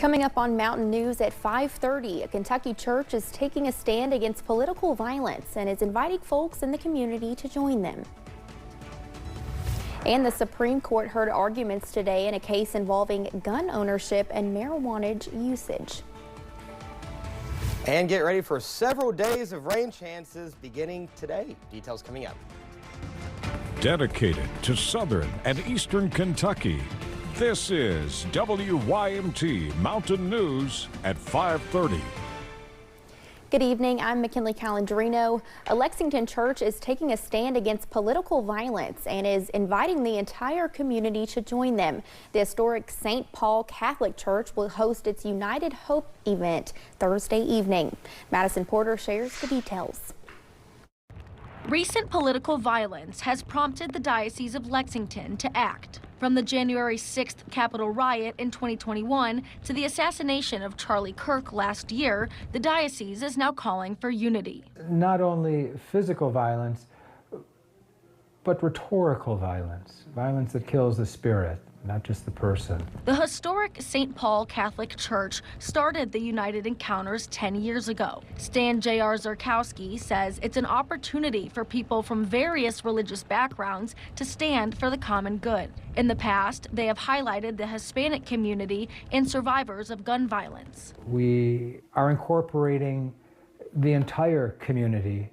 Coming up on Mountain News at 5:30, a Kentucky church is taking a stand against political violence and is inviting folks in the community to join them. And the Supreme Court heard arguments today in a case involving gun ownership and marijuana usage. And get ready for several days of rain chances beginning today. Details coming up. Dedicated to southern and eastern Kentucky, this is WYMT Mountain News at 5:30. Good evening, I'm McKinley Calandrino. A Lexington church is taking a stand against political violence and is inviting the entire community to join them. The historic St. Paul Catholic Church will host its United Hope event Thursday evening. Madison Porter shares the details. Recent political violence has prompted the Diocese of Lexington to act. From the January 6th Capitol riot in 2021 to the assassination of Charlie Kirk last year, the diocese is now calling for unity. Not only physical violence, but rhetorical violence, violence that kills the spirit, not just the person. The historic St. Paul Catholic Church started the United Encounters 10 years ago. Stan J.R. Zurkowski says it's an opportunity for people from various religious backgrounds to stand for the common good. In the past, they have highlighted the Hispanic community and survivors of gun violence. We are incorporating the entire community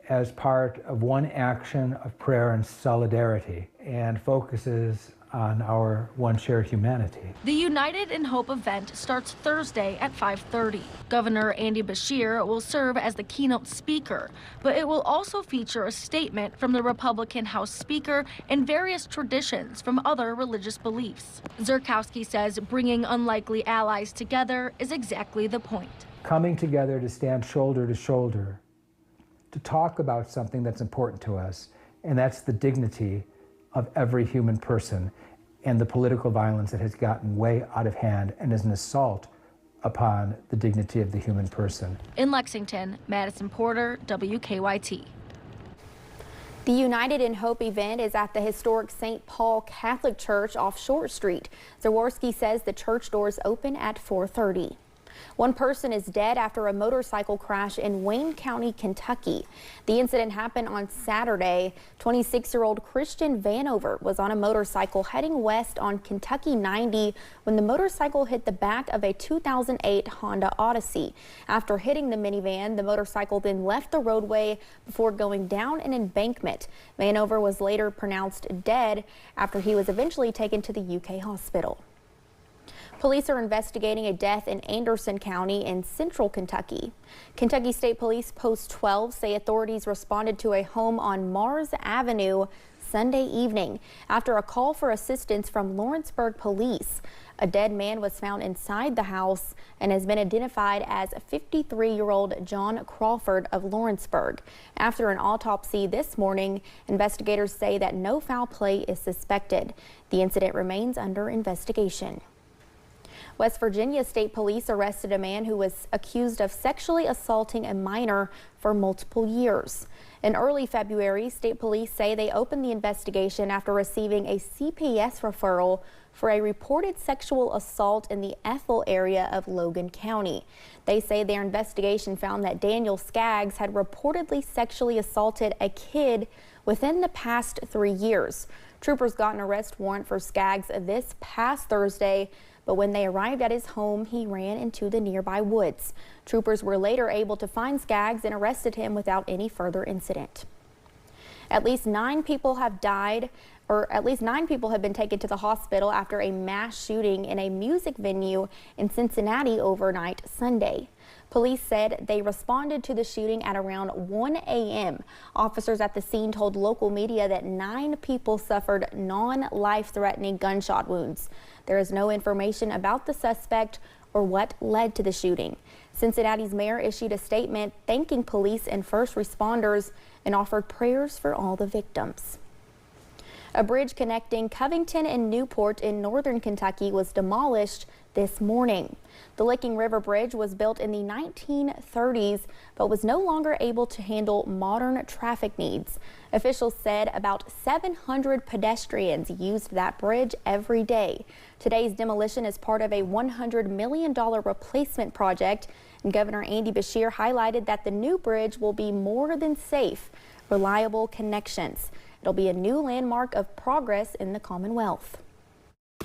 as part of one action of prayer and solidarity, and focuses on our one shared humanity. The United in Hope event starts Thursday at 5:30. Governor Andy Beshear will serve as the keynote speaker, but it will also feature a statement from the Republican House Speaker and various traditions from other religious beliefs. Zurkowski says bringing unlikely allies together is exactly the point. Coming together to stand shoulder to shoulder, to talk about something that's important to us, and that's the dignity of every human person and the political violence that has gotten way out of hand and is an assault upon the dignity of the human person. In Lexington, Madison Porter, WKYT. The United in Hope event is at the historic St. Paul Catholic Church off Short Street. Zaworski says the church doors open at 4:30. One person is dead after a motorcycle crash in Wayne County, Kentucky. The incident happened on Saturday. 26-year-old Christian Vanover was on a motorcycle heading west on Kentucky 90 when the motorcycle hit the back of a 2008 Honda Odyssey. After hitting the minivan, the motorcycle then left the roadway before going down an embankment. Vanover was later pronounced dead after he was eventually taken to the UK hospital. Police are investigating a death in Anderson County in central Kentucky. Kentucky State Police Post 12 say authorities responded to a home on Mars Avenue Sunday evening after a call for assistance from Lawrenceburg police. A dead man was found inside the house and has been identified as 53-year-old John Crawford of Lawrenceburg. After an autopsy this morning, investigators say that no foul play is suspected. The incident remains under investigation. West Virginia State Police arrested a man who was accused of sexually assaulting a minor for multiple years. In early February, state police say they opened the investigation after receiving a CPS referral for a reported sexual assault in the Ethel area of Logan County. They say their investigation found that Daniel Skaggs had reportedly sexually assaulted a kid within the past 3 years. Troopers got an arrest warrant for Skaggs this past Thursday, but when they arrived at his home, he ran into the nearby woods. Troopers were later able to find Skaggs and arrested him without any further incident. At least 9 people have died, or at least 9 people have been taken to the hospital after a mass shooting in a music venue in Cincinnati overnight Sunday. Police said they responded to the shooting at around 1 a.m. Officers at the scene told local media that 9 people suffered non-life-threatening gunshot wounds. There is no information about the suspect or what led to the shooting. Cincinnati's mayor issued a statement thanking police and first responders and offered prayers for all the victims. A bridge connecting Covington and Newport in northern Kentucky was demolished this morning. The Licking River Bridge was built in the 1930s, but was no longer able to handle modern traffic needs. Officials said about 700 pedestrians used that bridge every day. Today's demolition is part of a $100 million replacement project, and Governor Andy Beshear highlighted that the new bridge will be more than safe, reliable connections. It'll be a new landmark of progress in the Commonwealth.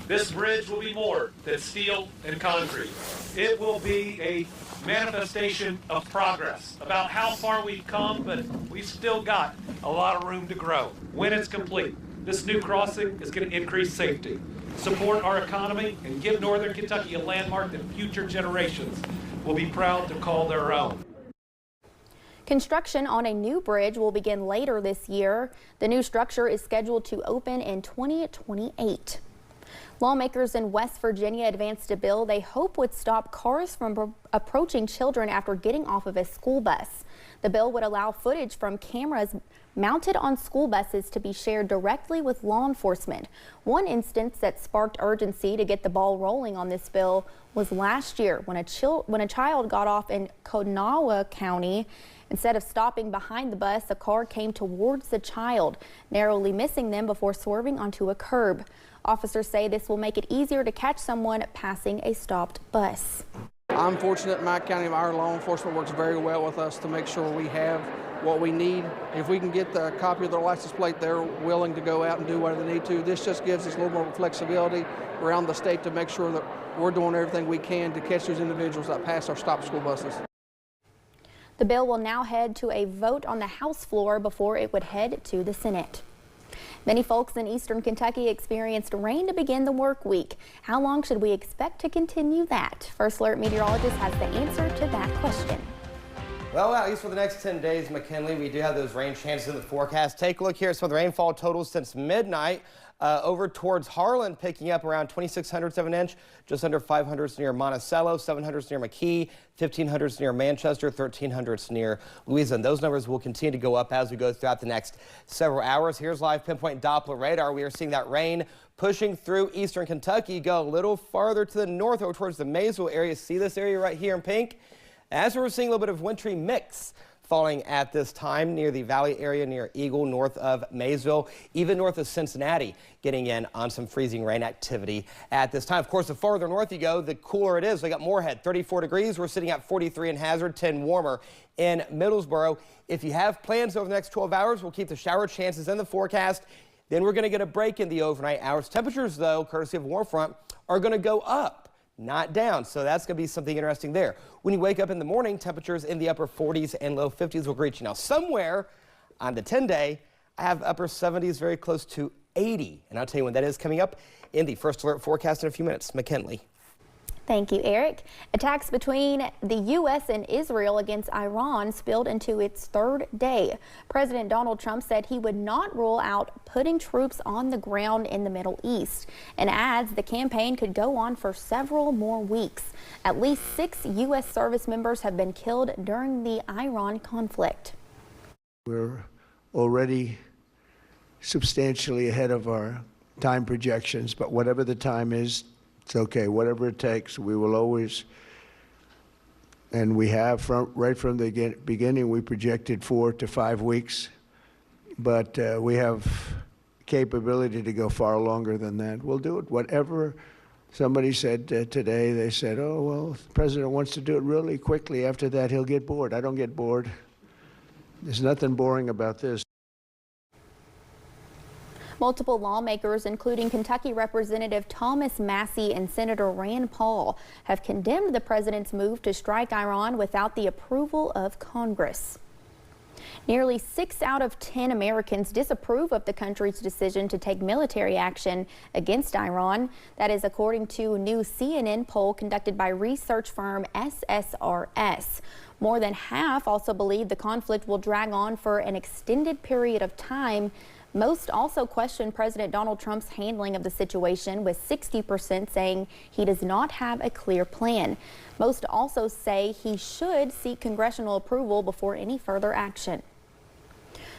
This bridge will be more than steel and concrete. It will be a manifestation of progress about how far we've come, but we've still got a lot of room to grow. When it's complete, this new crossing is going to increase safety, support our economy, and give Northern Kentucky a landmark that future generations will be proud to call their own. Construction on a new bridge will begin later this year. The new structure is scheduled to open in 2028. Lawmakers in West Virginia advanced a bill they hope would stop cars from approaching children after getting off of a school bus. The bill would allow footage from cameras mounted on school buses to be shared directly with law enforcement. One instance that sparked urgency to get the ball rolling on this bill was last year when a child got off in Kanawha County. Instead of stopping behind the bus, a car came towards the child, narrowly missing them before swerving onto a curb. Officers say this will make it easier to catch someone passing a stopped bus. I'm fortunate in my county, our law enforcement works very well with us to make sure we have what we need. If we can get the copy of their license plate, they're willing to go out and do whatever they need to. This just gives us a little more flexibility around the state to make sure that we're doing everything we can to catch those individuals that pass our stop school buses. The bill will now head to a vote on the House floor before it would head to the Senate. Many folks in eastern Kentucky experienced rain to begin the work week. How long should we expect to continue that? First Alert meteorologist has the answer to that question. Well, at least for the next 10 days, McKinley, we do have those rain chances in the forecast. Take a look here at some of the rainfall totals since midnight. Over towards Harlan, picking up around 2,600 of an inch, just under 500 near Monticello, 700 near McKee, 1,500 near Manchester, 1,300 near Louisa. And those numbers will continue to go up as we go throughout the next several hours. Here's live pinpoint Doppler radar. We are seeing that rain pushing through eastern Kentucky, go a little farther to the north over towards the Maysville area. See this area right here in pink? As we're seeing a little bit of wintry mix falling at this time near the valley area near Eagle, north of Maysville, even north of Cincinnati, getting in on some freezing rain activity at this time. Of course, the farther north you go, the cooler it is. We got Moorhead, 34 degrees. We're sitting at 43 in Hazard, 10 warmer in Middlesboro. If you have plans over the next 12 hours, we'll keep the shower chances in the forecast. Then we're going to get a break in the overnight hours. Temperatures, though, courtesy of warm front, are going to go up, not down. So that's going to be something interesting there. When you wake up in the morning, temperatures in the upper 40s and low 50s will reach you. Now, somewhere on the 10-day, I have upper 70s, very close to 80. And I'll tell you when that is coming up in the First Alert forecast in a few minutes. McKinley. Thank you, Eric. Attacks between the U.S. and Israel against Iran spilled into its third day. President Donald Trump said he would not rule out putting troops on the ground in the Middle East and adds the campaign could go on for several more weeks. At least 6 U.S. service members have been killed during the Iran conflict. We're already substantially ahead of our time projections, but whatever the time is, it's okay. Whatever it takes, we will always, and we have right from the beginning, we projected 4 to 5 weeks, but we have capability to go far longer than that. We'll do it. Whatever somebody said today, they said, oh, well, the president wants to do it really quickly. After that, he'll get bored. I don't get bored. There's nothing boring about this. Multiple lawmakers, including Kentucky Representative Thomas Massey and Senator Rand Paul, have condemned the president's move to strike Iran without the approval of Congress. Nearly 6 out of 10 Americans disapprove of the country's decision to take military action against Iran. That is according to a new CNN poll conducted by research firm SSRS. More than half also believe the conflict will drag on for an extended period of time. Most also question President Donald Trump's handling of the situation, with 60% saying he does not have a clear plan. Most also say he should seek congressional approval before any further action.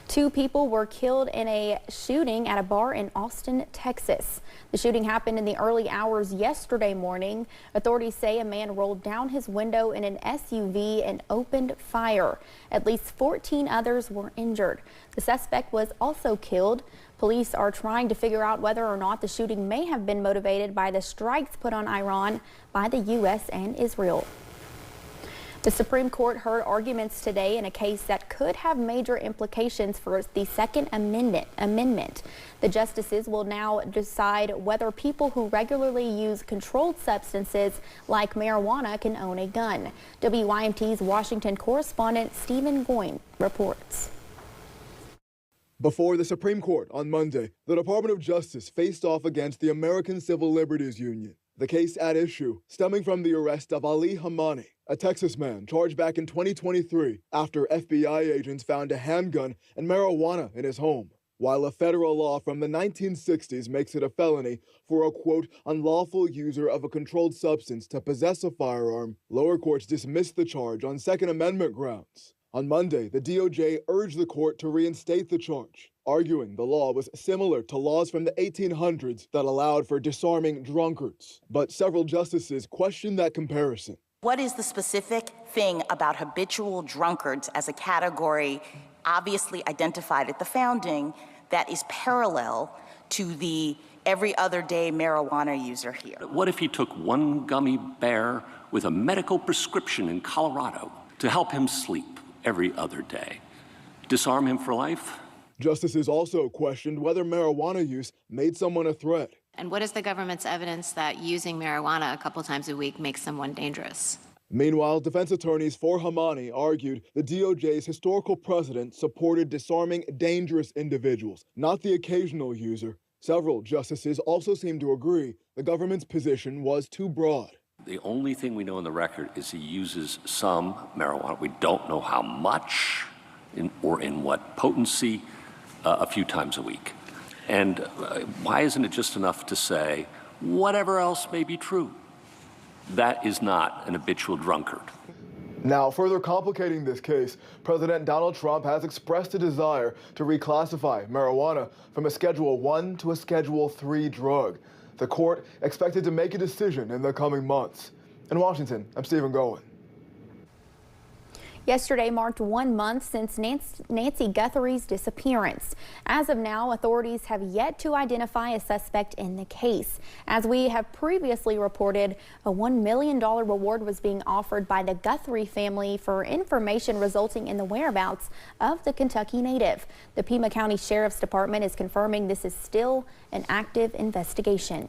2 people were killed in a shooting at a bar in Austin, Texas. The shooting happened in the early hours yesterday morning. Authorities say a man rolled down his window in an SUV and opened fire. At least 14 others were injured. The suspect was also killed. Police are trying to figure out whether or not the shooting may have been motivated by the strikes put on Iran by the U.S. and Israel. The Supreme Court heard arguments today in a case that could have major implications for the Second Amendment. The justices will now decide whether people who regularly use controlled substances like marijuana can own a gun. WYMT's Washington correspondent Stephen Goyne reports. Before the Supreme Court on Monday, the Department of Justice faced off against the American Civil Liberties Union. The case at issue stemming from the arrest of Ali Hamani, a Texas man charged back in 2023 after FBI agents found a handgun and marijuana in his home. While a federal law from the 1960s makes it a felony for a, quote, unlawful user of a controlled substance to possess a firearm, lower courts dismissed the charge on Second Amendment grounds. On Monday, the DOJ urged the court to reinstate the charge, arguing the law was similar to laws from the 1800s that allowed for disarming drunkards. But several justices questioned that comparison. What is the specific thing about habitual drunkards as a category obviously identified at the founding that is parallel to the every other day marijuana user here? What if he took one gummy bear with a medical prescription in Colorado to help him sleep every other day? Disarm him for life? Justices also questioned whether marijuana use made someone a threat. And what is the government's evidence that using marijuana a couple times a week makes someone dangerous? Meanwhile, defense attorneys for Hamani argued the DOJ's historical precedent supported disarming dangerous individuals, not the occasional user. Several justices also seemed to agree the government's position was too broad. The only thing we know in the record is he uses some marijuana. We don't know how much or in what potency, a few times a week. And why isn't it just enough to say, whatever else may be true, that is not an habitual drunkard? Now, further complicating this case, President Donald Trump has expressed a desire to reclassify marijuana from a Schedule 1 to a Schedule 3 drug. The court expected to make a decision in the coming months. In Washington, I'm Stephen Gowen. Yesterday marked 1 month since Nancy Guthrie's disappearance. As of now, authorities have yet to identify a suspect in the case. As we have previously reported, a $1 million reward was being offered by the Guthrie family for information resulting in the whereabouts of the Kentucky native. The Pima County Sheriff's Department is confirming this is still an active investigation.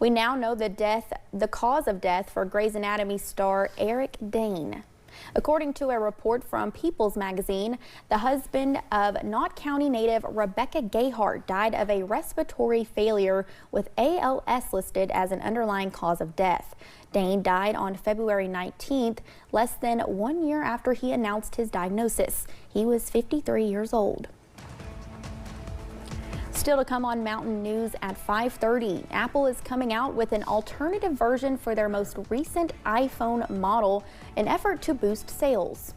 We now know the cause of death for Grey's Anatomy star Eric Dayne. According to a report from People's Magazine, the husband of Knott County native Rebecca Gayhart died of a respiratory failure with ALS listed as an underlying cause of death. Dayne died on February 19th, less than 1 year after he announced his diagnosis. He was 53 years old. Still to come on Mountain News at 5:30, Apple is coming out with an alternative version for their most recent iPhone model in an effort to boost sales.